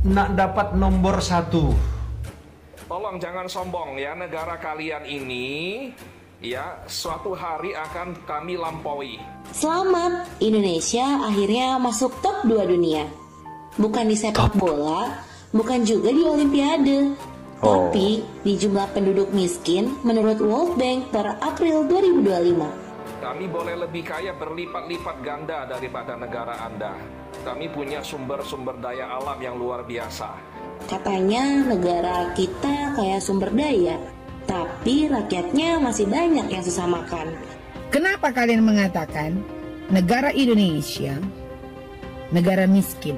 nak dapat nomor satu. Tolong jangan sombong ya, negara kalian ini ya suatu hari akan kami lampaui. Selamat, Indonesia akhirnya masuk top 2 dunia. Bukan di sepak bola, bukan juga di Olimpiade, tapi di jumlah penduduk miskin menurut World Bank per April 2025. Kami boleh lebih kaya berlipat-lipat ganda daripada negara Anda. Kami punya sumber-sumber daya alam yang luar biasa. Katanya negara kita kayak sumber daya, tapi rakyatnya masih banyak yang susah makan. Kenapa kalian mengatakan negara Indonesia negara miskin?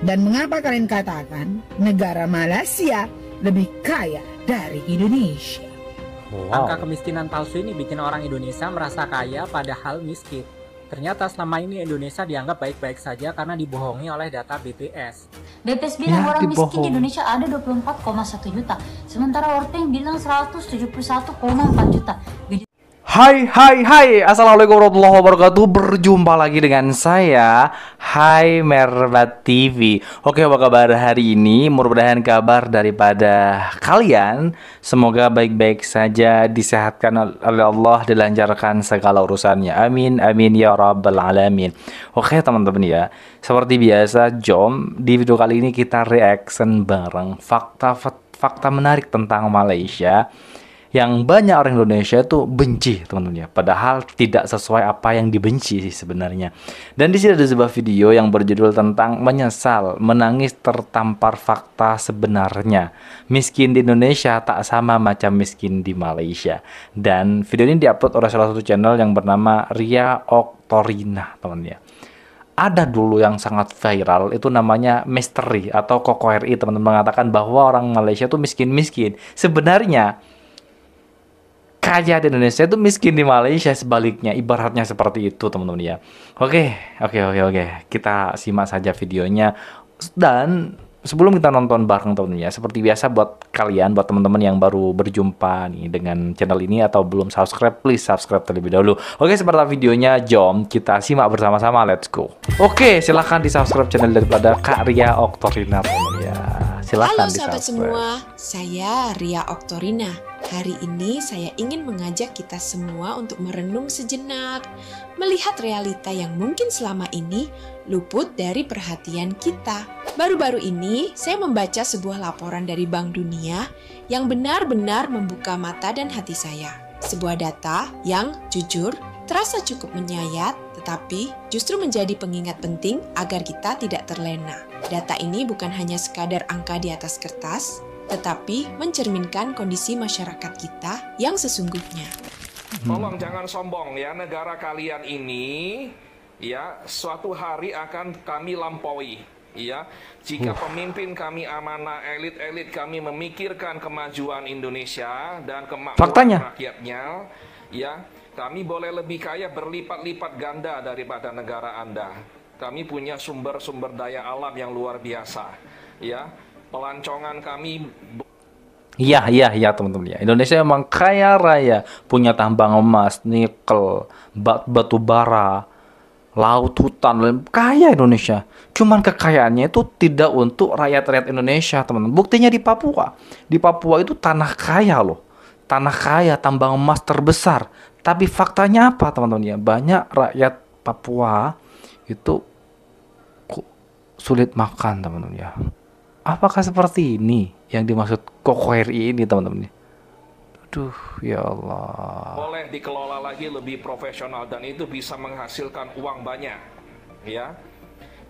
Dan mengapa kalian katakan negara Malaysia lebih kaya dari Indonesia? Angka kemiskinan palsu ini bikin orang Indonesia merasa kaya padahal miskin. Ternyata selama ini Indonesia dianggap baik-baik saja karena dibohongi oleh data BPS. BPS bilang orang miskin di Indonesia ada 24,1 juta, sementara World Bank bilang 171,4 juta. Hai, assalamualaikum warahmatullahi wabarakatuh. Berjumpa lagi dengan saya, Hai Merbat TV. Oke, apa kabar hari ini? Mudah-mudahan kabar daripada kalian semoga baik-baik saja, disehatkan oleh Allah, dilancarkan segala urusannya. Amin, amin ya rabbal alamin. Oke teman-teman ya, seperti biasa Jom, di video kali ini kita reaction bareng fakta menarik tentang Malaysia yang banyak orang Indonesia itu benci, teman-teman ya. Padahal tidak sesuai apa yang dibenci sih sebenarnya. Dan di sini ada sebuah video yang berjudul tentang menyesal, menangis tertampar fakta sebenarnya. Miskin di Indonesia tak sama macam miskin di Malaysia. Dan video ini diupload oleh salah satu channel yang bernama Ria Oktorina, teman-teman ya. Ada dulu yang sangat viral, itu namanya Misteri atau Koko RI, teman-teman, mengatakan bahwa orang Malaysia itu miskin-miskin. Sebenarnya kaya di Indonesia itu miskin di Malaysia, sebaliknya, ibaratnya seperti itu teman-teman ya. Oke, kita simak saja videonya. Dan sebelum kita nonton bareng teman-teman ya, seperti biasa buat kalian, buat teman-teman yang baru berjumpa nih dengan channel ini atau belum subscribe, please subscribe terlebih dahulu. Oke, seperti videonya, jom kita simak bersama-sama, let's go. Oke, silahkan di subscribe channel daripada Kak Ria Oktorina teman-teman ya. Silahkan Halo sahabat semua, saya Ria Oktorina. Hari ini saya ingin mengajak kita semua untuk merenung sejenak, melihat realita yang mungkin selama ini luput dari perhatian kita. Baru-baru ini saya membaca sebuah laporan dari Bank Dunia yang benar-benar membuka mata dan hati saya. Sebuah data yang jujur terasa cukup menyayat, tetapi justru menjadi pengingat penting agar kita tidak terlena. Data ini bukan hanya sekadar angka di atas kertas, tetapi mencerminkan kondisi masyarakat kita yang sesungguhnya. Tolong jangan sombong ya, negara kalian ini ya suatu hari akan kami lampaui. Ya, jika pemimpin kami amanah, elit-elit kami memikirkan kemajuan Indonesia dan kemakmuran rakyatnya, ya, kami boleh lebih kaya berlipat-lipat ganda daripada negara Anda. Kami punya sumber-sumber daya alam yang luar biasa, ya. Pelancongan kami. Iya teman-teman ya. Indonesia emang kaya raya, punya tambang emas, nikel, batu bara, laut, hutan, kaya Indonesia. Cuman kekayaannya itu tidak untuk rakyat-rakyat Indonesia, teman-teman. Buktinya di Papua. Di Papua itu tanah kaya loh. Tanah kaya, tambang emas terbesar. Tapi faktanya apa, teman-teman ya? Banyak rakyat Papua itu sulit makan, teman-teman ya. Apakah seperti ini yang dimaksud Koko RI ini, teman-teman? Aduh, ya Allah. Boleh dikelola lagi lebih profesional dan itu bisa menghasilkan uang banyak, ya.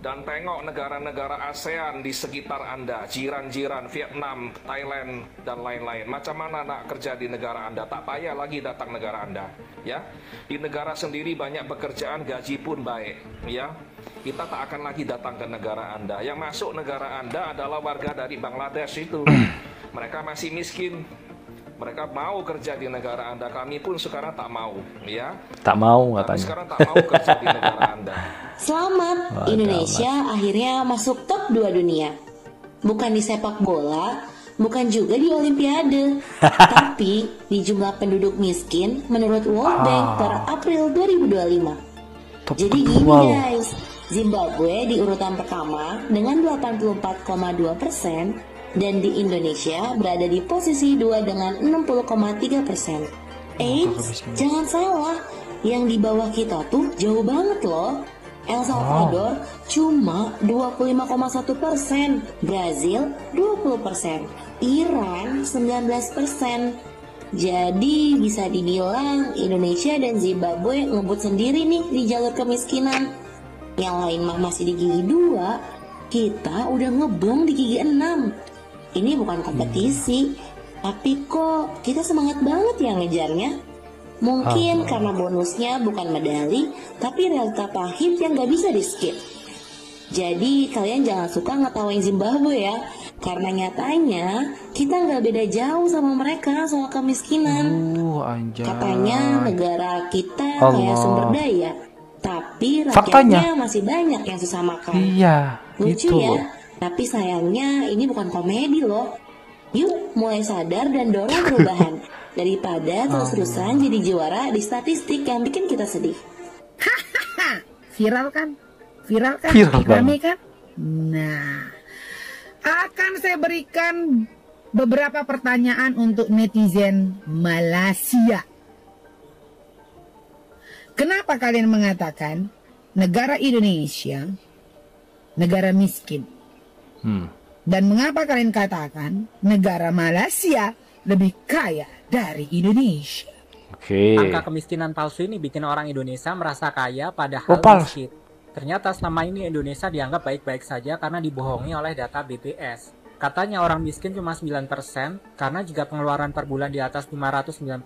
Dan tengok negara-negara ASEAN di sekitar Anda, jiran-jiran Vietnam, Thailand, dan lain-lain. Macam mana nak kerja di negara Anda? Tak payah lagi datang negara Anda, ya. Di negara sendiri banyak pekerjaan, gaji pun baik, ya. Kita tak akan lagi datang ke negara Anda. Yang masuk negara Anda adalah warga dari Bangladesh itu. Mereka masih miskin. Mereka mau kerja di negara Anda. Kami pun sekarang tak mau, ya. Tak mau katanya. Kami sekarang tak mau kerja di negara Anda. Selamat, Indonesia akhirnya masuk top 2 dunia. Bukan di sepak bola, bukan juga di Olimpiade, tapi di jumlah penduduk miskin menurut World Bank per April 2025. Jadi gini guys, Zimbabwe di urutan pertama dengan 84,2% dan di Indonesia berada di posisi 2 dengan 60,3%. Jangan salah, yang di bawah kita tuh jauh banget loh. El Salvador cuma 25,1%, Brazil 20%, Iran 19%. Jadi bisa dibilang Indonesia dan Zimbabwe ngebut sendiri nih di jalur kemiskinan. Yang lain mah masih di gigi 2, kita udah ngeblong di gigi 6. Ini bukan kompetisi, tapi kok kita semangat banget ya ngejarnya. Mungkin karena bonusnya bukan medali, tapi realita pahit yang gak bisa di skip. Jadi kalian jangan suka ngetawain Zimbabwe ya, karena nyatanya kita gak beda jauh sama mereka soal kemiskinan. Katanya negara kita kayak sumber daya, tapi rakyatnya masih banyak yang susah makan. Iya, Lucu gitu ya, loh. tapi sayangnya ini bukan komedi loh. Yuk mulai sadar dan dorong perubahan, daripada terus-terusan jadi juara di statistik yang bikin kita sedih. Viral kan? Viral kan? Viral Rame kan? Nah, akan saya berikan beberapa pertanyaan untuk netizen Malaysia. Kenapa kalian mengatakan negara Indonesia negara miskin? Dan mengapa kalian katakan negara Malaysia lebih kaya dari Indonesia? Angka kemiskinan palsu ini bikin orang Indonesia merasa kaya padahal miskin. Ternyata selama ini Indonesia dianggap baik-baik saja karena dibohongi oleh data BPS. Katanya orang miskin cuma 9% karena jika pengeluaran per bulan di atas 595.000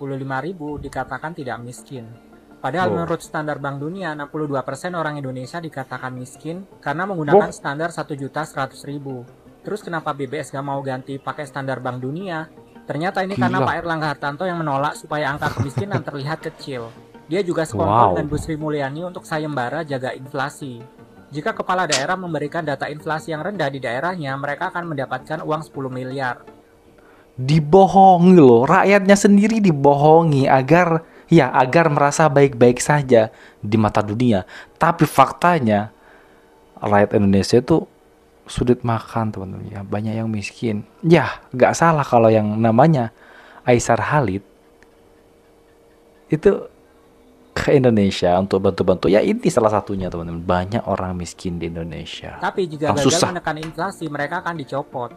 dikatakan tidak miskin. Padahal menurut standar Bank Dunia, 62% orang Indonesia dikatakan miskin karena menggunakan standar 1.100.000. Terus kenapa BBS gak mau ganti pakai standar Bank Dunia? Ternyata ini karena Pak Erlangga Hartarto yang menolak supaya angka kemiskinan terlihat kecil. Dia juga sekongkol dengan Bu Sri Mulyani untuk sayembara jaga inflasi. Jika kepala daerah memberikan data inflasi yang rendah di daerahnya, mereka akan mendapatkan uang 10 miliar. Dibohongi loh, rakyatnya sendiri dibohongi agar merasa baik-baik saja di mata dunia. Tapi faktanya rakyat Indonesia itu sulit makan, teman-teman ya. Banyak yang miskin. Ya, gak salah kalau yang namanya Aisar Khalid itu ke Indonesia untuk bantu-bantu. Ya, ini salah satunya, teman-teman. Banyak orang miskin di Indonesia. Tapi jika gagal menekan inflasi, mereka akan dicopot.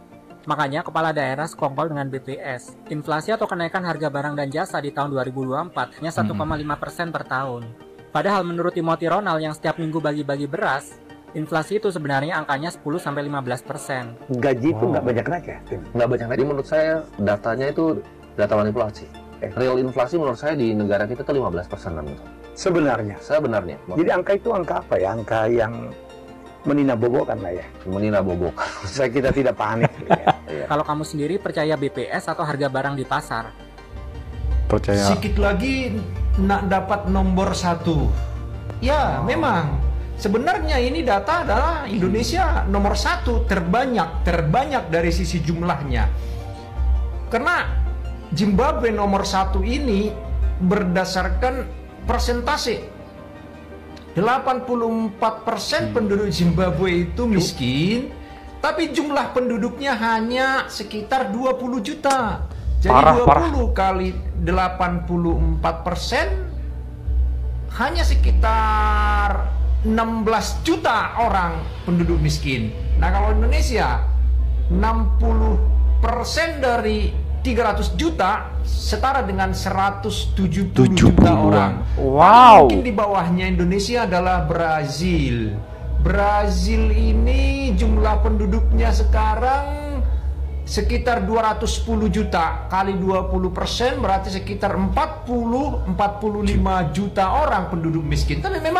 Makanya kepala daerah sekongkol dengan BPS. Inflasi atau kenaikan harga barang dan jasa di tahun 2024 hanya 1,5% per tahun. Padahal menurut Timothy Ronald yang setiap minggu bagi-bagi beras, inflasi itu sebenarnya angkanya 10-15%. Gaji itu nggak banyak naik ya? Nggak banyak naik. Jadi menurut saya datanya itu data manipulasi. Real inflasi menurut saya di negara kita itu 15%-an. Sebenarnya? Sebenarnya. Jadi angka itu angka apa ya? Angka yang meninabobokan lah ya? Meninabobokan. Saya kita tidak panik. Ya. Kalau kamu sendiri percaya BPS atau harga barang di pasar? Percaya. Sedikit lagi nak dapat nomor 1. Ya, memang. Sebenarnya ini data adalah Indonesia nomor 1 terbanyak dari sisi jumlahnya. Karena Zimbabwe nomor 1 ini berdasarkan persentase. 84% penduduk Zimbabwe itu miskin, tapi jumlah penduduknya hanya sekitar 20 juta. Jadi 20 kali 84% hanya sekitar 16 juta orang penduduk miskin. Nah, kalau Indonesia 60% dari 300 juta setara dengan 170 juta orang. Wow. Mungkin di bawahnya Indonesia adalah Brazil. Brazil ini jumlah penduduknya sekarang sekitar 210 juta kali 20% berarti sekitar 40-45 juta orang penduduk miskin. Tapi memang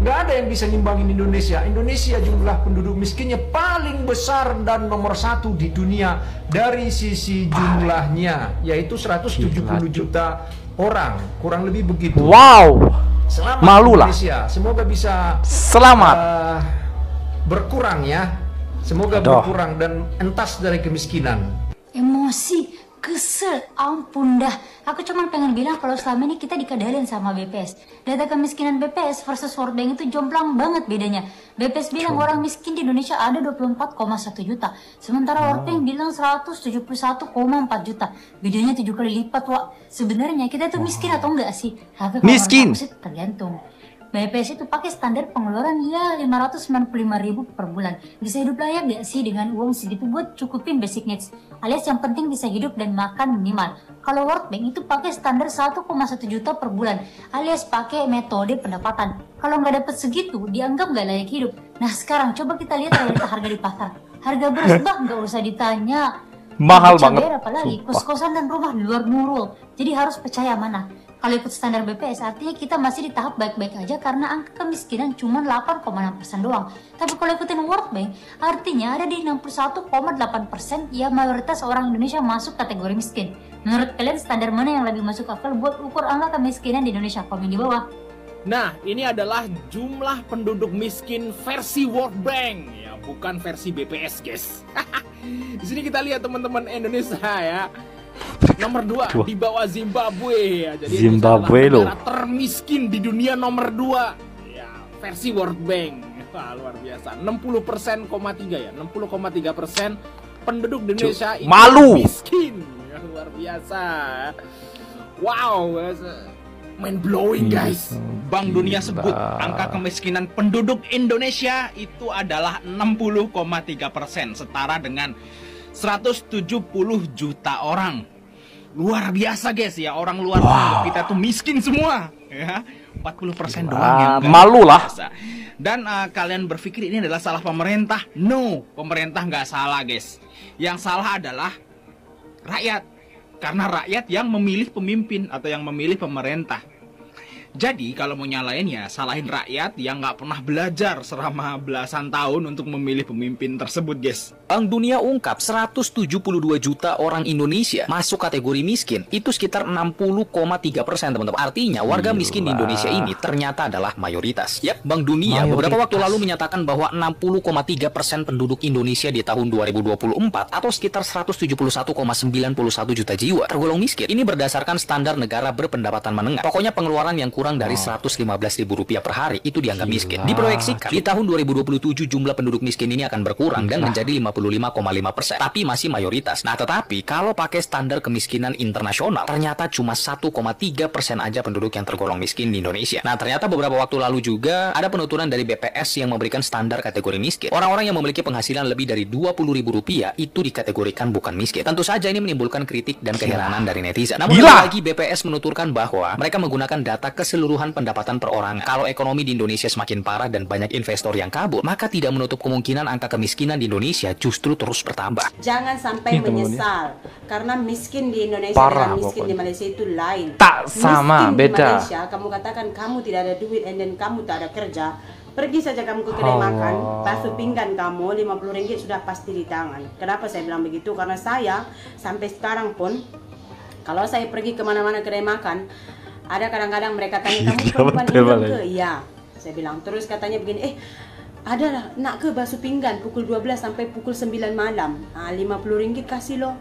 nggak ada yang bisa nimbangin Indonesia. Indonesia jumlah penduduk miskinnya paling besar dan nomor 1 di dunia dari sisi jumlahnya, yaitu 170 juta orang, kurang lebih begitu. Wow. Selamat Malu Indonesia. Semoga bisa berkurang ya. Semoga berkurang dan entas dari kemiskinan. Emosi, Kesel, ampun dah. Aku cuma pengen bilang kalau selama ini kita dikadalin sama BPS. Data kemiskinan BPS versus World Bank itu jomplang banget bedanya. BPS bilang orang miskin di Indonesia ada 24,1 juta. Sementara World Bank bilang 171,4 juta. Bedanya 7 kali lipat, Wak. Sebenarnya kita tuh miskin atau enggak sih? Tapi miskin. Tergantung. BPS itu pakai standar pengeluaran ya 595.000 per bulan. Bisa hidup layak gak sih dengan uang segitu buat cukupin basic needs? Alias yang penting bisa hidup dan makan minimal. Kalau World Bank itu pakai standar 1,1 juta per bulan. Alias pakai metode pendapatan. Kalau nggak dapat segitu, dianggap nggak layak hidup. Nah sekarang coba kita lihat realita harga di pasar. Harga beras bah nggak usah ditanya. Mahal banget. Apalagi kos-kosan dan rumah di luar Nurul. Jadi harus percaya mana. Kalau ikut standar BPS artinya kita masih di tahap baik-baik aja karena angka kemiskinan cuma 8,6% doang. Tapi kalau ikutin World Bank artinya ada di 61,8% ya mayoritas orang Indonesia masuk kategori miskin. Menurut kalian standar mana yang lebih masuk akal buat ukur angka kemiskinan di Indonesia? Komen di bawah. Nah, ini adalah jumlah penduduk miskin versi World Bank ya, bukan versi BPS, guys. Di sini kita lihat teman-teman Indonesia ya. Nomor 2 di bawah Zimbabwe ya. Jadi Zimbabwe loh. Negara termiskin di dunia nomor 2 ya, versi World Bank. Wah, luar biasa. 60,3 ya. 60,3% penduduk Indonesia itu miskin. Ya, luar biasa. Wow, mind blowing guys. Bank Dunia sebut angka kemiskinan penduduk Indonesia itu adalah 60,3%, setara dengan 170 juta orang. Luar biasa guys ya, orang luar kita tuh miskin semua ya. 40% doang yang malu lah. Dan kalian berpikir ini adalah salah pemerintah? No, pemerintah nggak salah guys. Yang salah adalah rakyat. Karena rakyat yang memilih pemimpin atau yang memilih pemerintah. Jadi kalau mau nyalain ya salahin rakyat yang nggak pernah belajar selama belasan tahun untuk memilih pemimpin tersebut, guys. Bank Dunia ungkap 172 juta orang Indonesia masuk kategori miskin. Itu sekitar 60,3%, teman-teman. Artinya warga miskin di Indonesia ini ternyata adalah mayoritas. Yap, Bank Dunia beberapa waktu lalu menyatakan bahwa 60,3% penduduk Indonesia di tahun 2024 atau sekitar 171,91 juta jiwa tergolong miskin. Ini berdasarkan standar negara berpendapatan menengah. Pokoknya pengeluaran yang kurang dari Rp115.000 per hari itu dianggap miskin. Diproyeksikan di tahun 2027 jumlah penduduk miskin ini akan berkurang dan menjadi 55,5%, tapi masih mayoritas. Nah, tetapi kalau pakai standar kemiskinan internasional, ternyata cuma 1,3% aja penduduk yang tergolong miskin di Indonesia. Nah, ternyata beberapa waktu lalu juga ada penuturan dari BPS yang memberikan standar kategori miskin. Orang-orang yang memiliki penghasilan lebih dari Rp20.000 itu dikategorikan bukan miskin. Tentu saja ini menimbulkan kritik dan keheranan dari netizen. Namun lagi BPS menuturkan bahwa mereka menggunakan data keseluruhan pendapatan per orang. Kalau ekonomi di Indonesia semakin parah dan banyak investor yang kabur, maka tidak menutup kemungkinan angka kemiskinan di Indonesia justru terus bertambah. Jangan sampai menyesal karena miskin di Indonesia parah, dan miskin di Malaysia itu lain. Tak sama, miskin beda. Di Malaysia kamu katakan kamu tidak ada duit dan kamu tak ada kerja, pergi saja kamu ke kedai makan, basuh pinggan kamu RM50 sudah pasti di tangan. Kenapa saya bilang begitu? Karena saya sampai sekarang pun kalau saya pergi kemana-mana kedai makan, ada kadang-kadang mereka tanya kamu perempuan Indom ke? Iya, saya bilang. Terus katanya begini, ada lah, nak ke basuh pinggan pukul 12 sampai pukul 9 malam. RM50 kasih loh.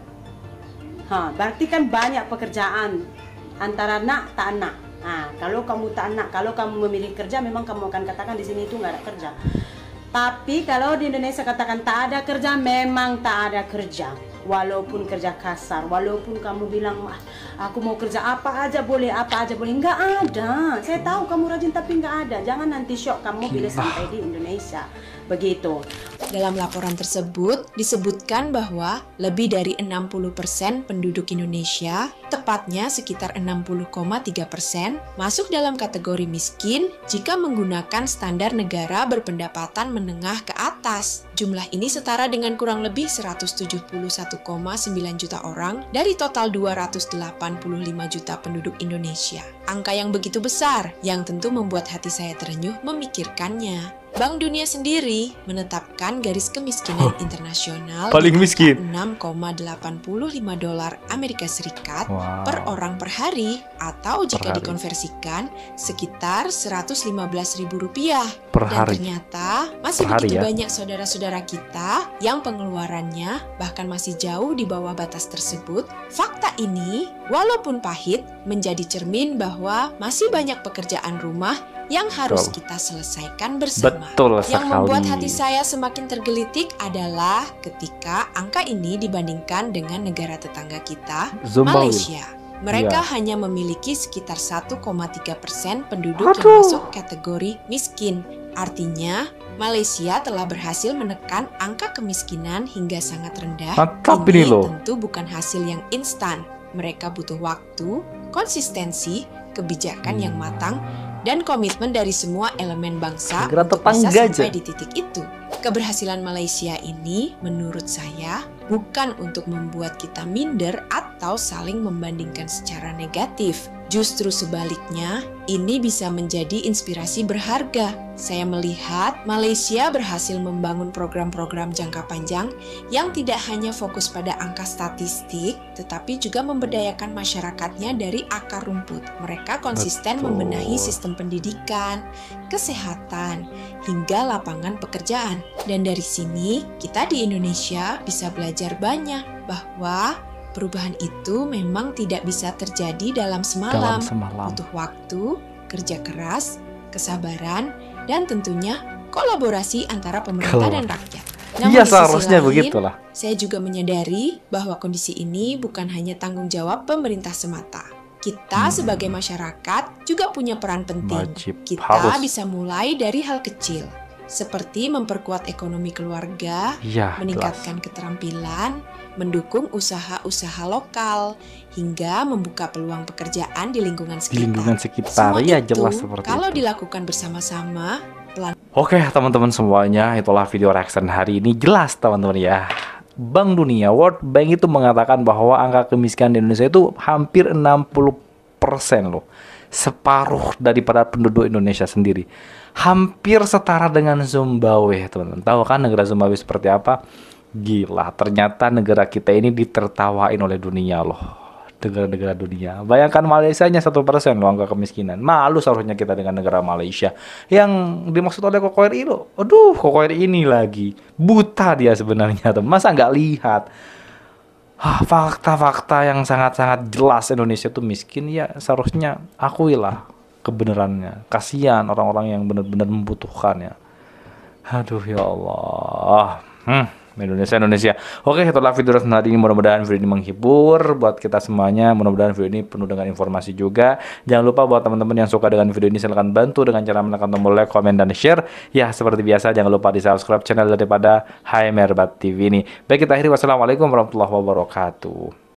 Berarti kan banyak pekerjaan antara nak tak nak. Kalau kamu tak nak, kalau kamu memilih kerja, memang kamu akan katakan di sini itu nggak ada kerja. Tapi kalau di Indonesia katakan tak ada kerja, memang tak ada kerja. Walaupun kerja kasar, walaupun kamu bilang aku mau kerja apa aja boleh, nggak ada. Saya tahu kamu rajin tapi nggak ada. Jangan nanti shock kamu bila sampai di Indonesia. Begitu. Dalam laporan tersebut disebutkan bahwa lebih dari 60% penduduk Indonesia, tepatnya sekitar 60,3%, masuk dalam kategori miskin jika menggunakan standar negara berpendapatan menengah ke atas. Jumlah ini setara dengan kurang lebih 171,9 juta orang dari total 285 juta penduduk Indonesia. Angka yang begitu besar yang tentu membuat hati saya terenyuh memikirkannya. Bank Dunia sendiri menetapkan garis kemiskinan internasional paling miskin $6,85 Amerika Serikat per orang per hari, atau jika dikonversikan sekitar Rp115.000 per Dan hari. ternyata masih begitu banyak saudara-saudara kita yang pengeluarannya bahkan masih jauh di bawah batas tersebut. Fakta ini, walaupun pahit, menjadi cermin bahwa masih banyak pekerjaan rumah yang harus kita selesaikan bersama. Betul Yang sekali. membuat hati saya semakin tergelitik adalah ketika angka ini dibandingkan dengan negara tetangga kita, Zimbabwe. Malaysia. Mereka Iya. hanya memiliki sekitar 1,3% penduduk yang masuk kategori miskin. Artinya, Malaysia telah berhasil menekan angka kemiskinan hingga sangat rendah. Mantap ini loh. Tentu bukan hasil yang instan. Mereka butuh waktu, konsistensi, kebijakan yang matang, dan komitmen dari semua elemen bangsa Negara untuk bisa tetangga sampai aja. di titik itu. Keberhasilan Malaysia ini menurut saya bukan untuk membuat kita minder atau saling membandingkan secara negatif. Justru sebaliknya, ini bisa menjadi inspirasi berharga. Saya melihat Malaysia berhasil membangun program-program jangka panjang yang tidak hanya fokus pada angka statistik, tetapi juga memberdayakan masyarakatnya dari akar rumput. Mereka konsisten membenahi sistem pendidikan, kesehatan, hingga lapangan pekerjaan. Dan dari sini, kita di Indonesia bisa belajar banyak bahwa perubahan itu memang tidak bisa terjadi dalam semalam. Butuh waktu, kerja keras, kesabaran, dan tentunya kolaborasi antara pemerintah dan rakyat. Namun Iya, di sisi seharusnya lain, begitulah. saya juga menyadari bahwa kondisi ini bukan hanya tanggung jawab pemerintah semata. Kita sebagai masyarakat juga punya peran penting. Kita harus. bisa mulai dari hal kecil, seperti memperkuat ekonomi keluarga, Iya, meningkatkan keterampilan, mendukung usaha-usaha lokal, hingga membuka peluang pekerjaan di lingkungan Di sekitar. lingkungan sekitar, Semua ya itu, jelas seperti kalau itu. dilakukan bersama-sama, pelan. Oke teman-teman semuanya, itulah video reaction hari ini. Jelas teman-teman ya, Bank Dunia, World Bank itu mengatakan bahwa angka kemiskinan di Indonesia itu hampir 60% loh. Separuh daripada penduduk Indonesia sendiri. Hampir setara dengan Zimbabwe teman-teman. Tahu kan negara Zimbabwe seperti apa? Gila, ternyata negara kita ini ditertawain oleh dunia loh. Negara-negara dunia. Bayangkan Malaysia nya 1% loh angka kemiskinan. Malu seharusnya kita dengan negara Malaysia. Yang dimaksud oleh Koko RI loh. Aduh, Koko RI ini lagi. Buta dia sebenarnya. Masa nggak lihat? Fakta-fakta yang sangat-sangat jelas Indonesia tuh miskin. Ya seharusnya akuilah kebenarannya. Kasihan orang-orang yang benar-benar membutuhkannya. Aduh ya Allah. Indonesia. Oke, itulah video reaction hari ini. Mudah-mudahan video ini menghibur buat kita semuanya. Mudah-mudahan video ini penuh dengan informasi juga. Jangan lupa buat teman-teman yang suka dengan video ini, silahkan bantu dengan cara menekan tombol like, komen, dan share. Ya, seperti biasa jangan lupa di subscribe channel daripada Hai Merbat TV ini. Baik, kita akhiri. Wassalamualaikum warahmatullahi wabarakatuh.